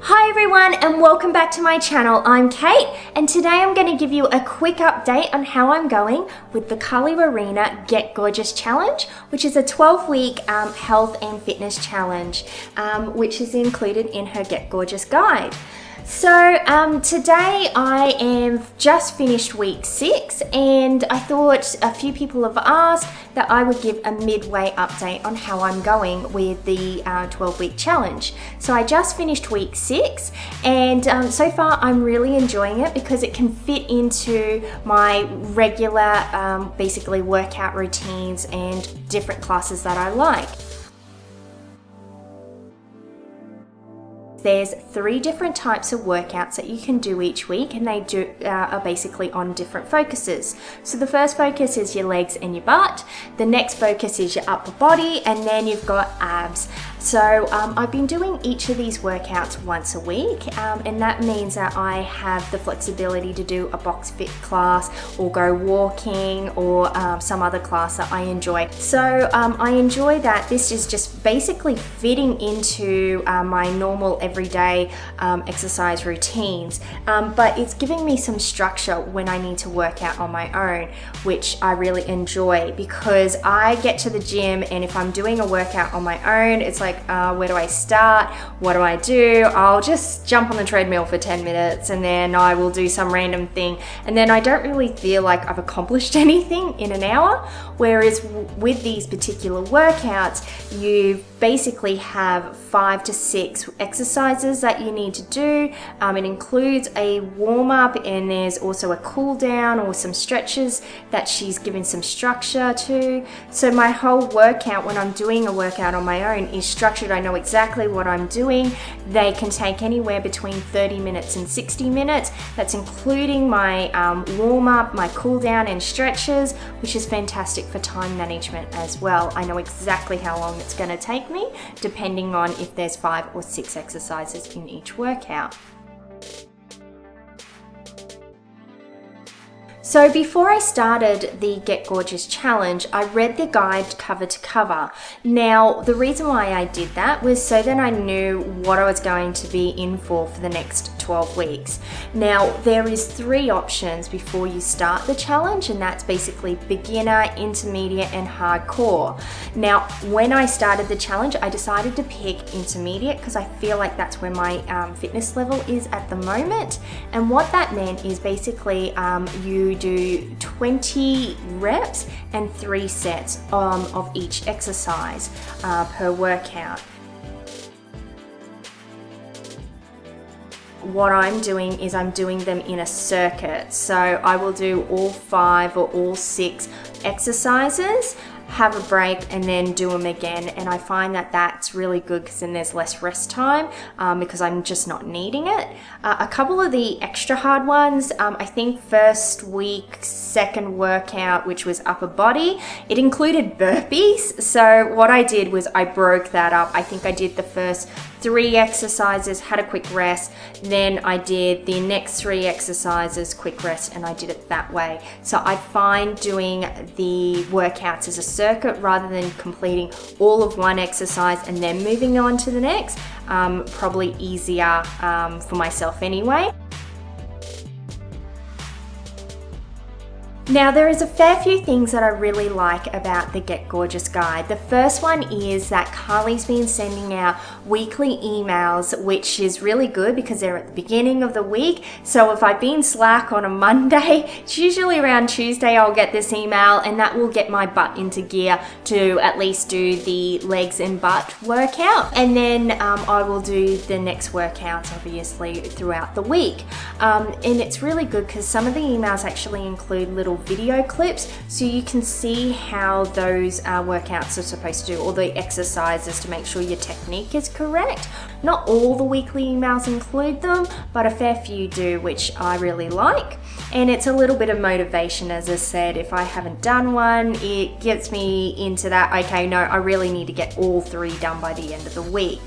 Hi everyone and welcome back to my channel. I'm Kate and today I'm going to give you a quick update on how I'm going with the Carly Rowena Get Gorgeous Challenge, which is a 12-week health and fitness challenge, which is included in her Get Gorgeous guide. So today I am just finished week 6 and I thought a few people have asked that I would give a midway update on how I'm going with the 12-week challenge. So I just finished week 6 and so far I'm really enjoying it because it can fit into my regular basically workout routines and different classes that I like. There's 3 different types of workouts that you can do each week and they are basically on different focuses. So the first focus is your legs and your butt, the next focus is your upper body, and then you've got abs. So I've been doing each of these workouts once a week and that means that I have the flexibility to do a box fit class or go walking or some other class that I enjoy. So I enjoy that this is just basically fitting into my normal everyday exercise routines, but it's giving me some structure when I need to work out on my own, which I really enjoy because I get to the gym and if I'm doing a workout on my own, it's like, where do I start? What do I do? I'll just jump on the treadmill for 10 minutes and then I will do some random thing and then I don't really feel like I've accomplished anything in an hour. Whereas with these particular workouts, you basically have 5 to 6 exercises that you need to do. It includes a warm-up and there's also a cool down or some stretches that she's given some structure to. So my whole workout, when I'm doing a workout on my own, is structured. I know exactly what I'm doing. They can take anywhere between 30 minutes and 60 minutes. That's including my warm-up, my cool down and stretches, which is fantastic for time management as well. I know exactly how long it's going to take me, depending on if there's 5 or 6 exercises in each workout. So before I started the Get Gorgeous Challenge, I read the guide cover to cover. Now, the reason why I did that was so that I knew what I was going to be in for the next 12 weeks. Now, there is 3 options before you start the challenge, and that's basically beginner, intermediate, and hardcore. Now, when I started the challenge, I decided to pick intermediate because I feel like that's where my fitness level is at the moment. And what that meant is basically you do 20 reps and 3 sets of each exercise per workout. What I'm doing is I'm doing them in a circuit. So I will do all 5 or all 6 exercises, have a break and then do them again, and I find that that's really good because then there's less rest time because I'm just not needing it. A couple of the extra hard ones, I think first week, second workout, which was upper body, it included burpees. So what I did was I broke that up. I think I did the first 3 exercises, had a quick rest, then I did the next 3 exercises, quick rest, and I did it that way. So I find doing the workouts as a circuit rather than completing all of one exercise and then moving on to the next, probably easier for myself anyway. Now, there is a fair few things that I really like about the Get Gorgeous guide. The first one is that Carly's been sending out weekly emails, which is really good because they're at the beginning of the week. So if I've been slack on a Monday, it's usually around Tuesday I'll get this email and that will get my butt into gear to at least do the legs and butt workout. And then I will do the next workouts obviously throughout the week. And it's really good because some of the emails actually include little video clips so you can see how those workouts are supposed to do, or the exercises to make sure your technique is correct. Not all the weekly emails include them, but a fair few do, which I really like. And it's a little bit of motivation, as I said. If I haven't done one, it gets me into that, okay, no, I really need to get all 3 done by the end of the week.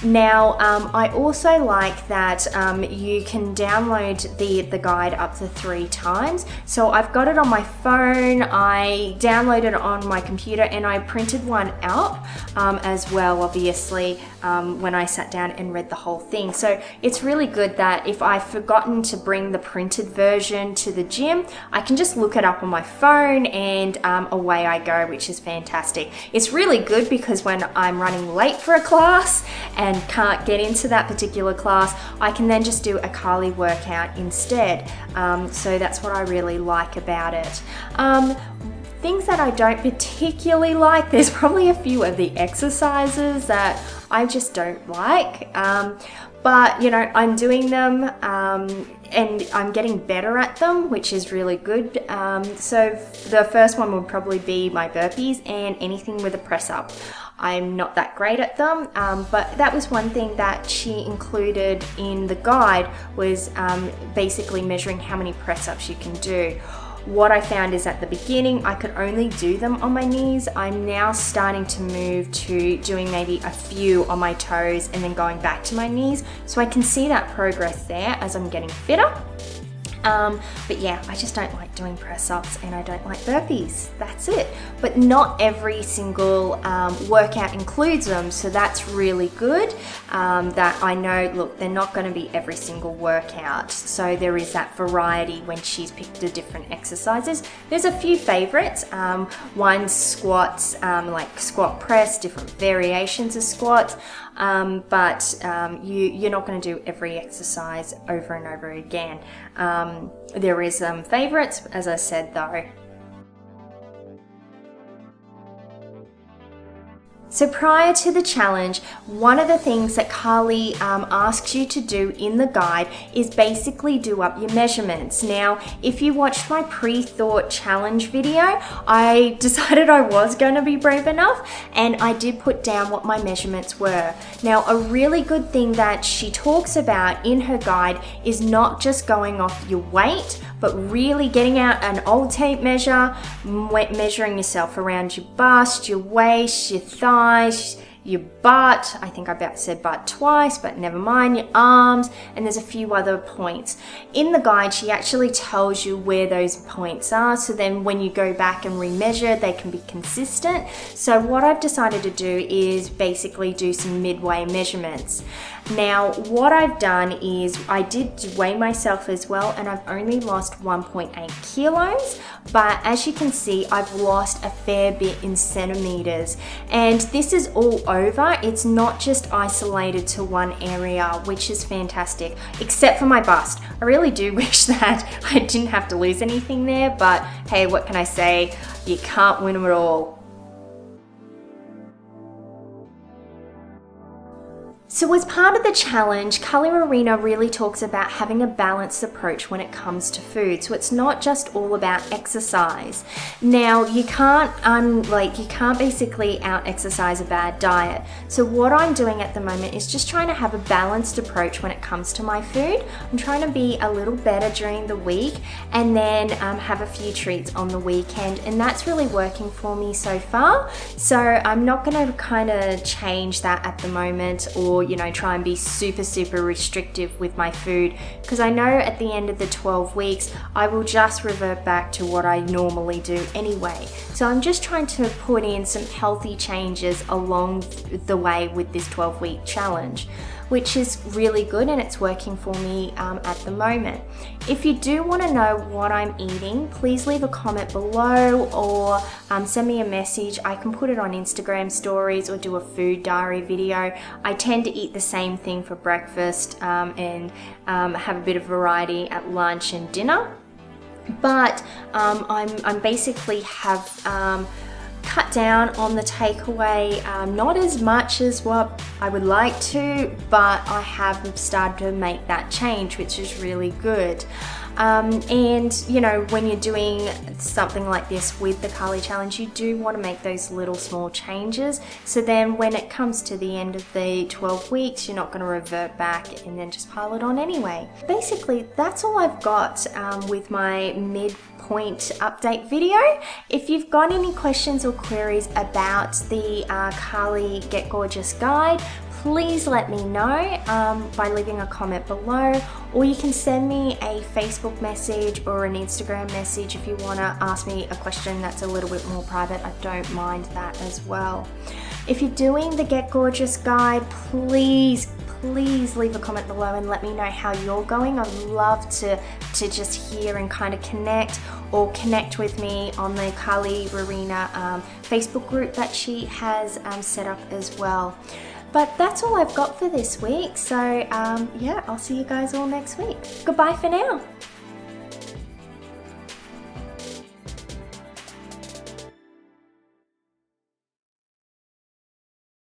Now, I also like that you can download the guide up to 3 times. So I've got it on my phone, I downloaded it on my computer, and I printed one out as well, obviously, when I sat down and read the whole thing. So it's really good that if I've forgotten to bring the printed version to the gym, I can just look it up on my phone and away I go, which is fantastic. It's really good because when I'm running late for a class and can't get into that particular class, I can then just do a Carly workout instead. So that's what I really like about it. Things that I don't particularly like, there's probably a few of the exercises that I just don't like. But, you know, I'm doing them and I'm getting better at them, which is really good. So the first one would probably be my burpees and anything with a press up. I'm not that great at them, but that was one thing that she included in the guide was basically measuring how many press ups you can do. What I found is at the beginning, I could only do them on my knees. I'm now starting to move to doing maybe a few on my toes and then going back to my knees. So I can see that progress there as I'm getting fitter. But yeah, I just don't like doing press-ups and I don't like burpees. That's it. But not every single workout includes them, so that's really good. That I know, look, they're not going to be every single workout. So there is that variety when she's picked the different exercises. There's a few favorites. One's squats, like squat press, different variations of squats. But you're not going to do every exercise over and over again. There is some favorites, as I said, though. So prior to the challenge, one of the things that Carly asks you to do in the guide is basically do up your measurements. Now, if you watched my pre-thought challenge video, I decided I was going to be brave enough and I did put down what my measurements were. Now, a really good thing that she talks about in her guide is not just going off your weight, but really getting out an old tape measure, measuring yourself around your bust, your waist, your thighs, your butt. I think I about said butt twice, but never mind, your arms, and there's a few other points. In the guide, she actually tells you where those points are, so then when you go back and remeasure, they can be consistent. So what I've decided to do is basically do some midway measurements. Now, what I've done is I did weigh myself as well, and I've only lost 1.8 kilos, but as you can see, I've lost a fair bit in centimeters, and this is all over. It's not just isolated to one area, which is fantastic, except for my bust. I really do wish that I didn't have to lose anything there, but hey, what can I say? You can't win them at all. So as part of the challenge, Carly Rowena really talks about having a balanced approach when it comes to food. So it's not just all about exercise. Now, you can't basically out-exercise a bad diet. So what I'm doing at the moment is just trying to have a balanced approach when it comes to my food. I'm trying to be a little better during the week and then have a few treats on the weekend. And that's really working for me so far. So I'm not going to kind of change that at the moment, or try and be super restrictive with my food, because I know at the end of the 12 weeks I will just revert back to what I normally do anyway. So I'm just trying to put in some healthy changes along the way with this 12-week challenge, which is really good and it's working for me at the moment. If you do want to know what I'm eating, please leave a comment below or send me a message. I can put it on Instagram stories or do a food diary video. I tend to eat the same thing for breakfast and have a bit of variety at lunch and dinner. But I'm basically have cut down on the takeaway, not as much as what I would like to, but I have started to make that change, which is really good. And when you're doing something like this with the Carly Challenge, you do want to make those little small changes. So then when it comes to the end of the 12 weeks, you're not going to revert back and then just pile it on anyway. Basically, that's all I've got with my midpoint update video. If you've got any questions or queries about the Carly Get Gorgeous guide, please let me know by leaving a comment below, or you can send me a Facebook message or an Instagram message if you want to ask me a question that's a little bit more private. I don't mind that as well. If you're doing the Get Gorgeous guide, please leave a comment below and let me know how you're going. I'd love to just hear and kind of connect, or connect with me on the Carly Rowena Facebook group that she has set up as well. But that's all I've got for this week. So yeah, I'll see you guys all next week. Goodbye for now.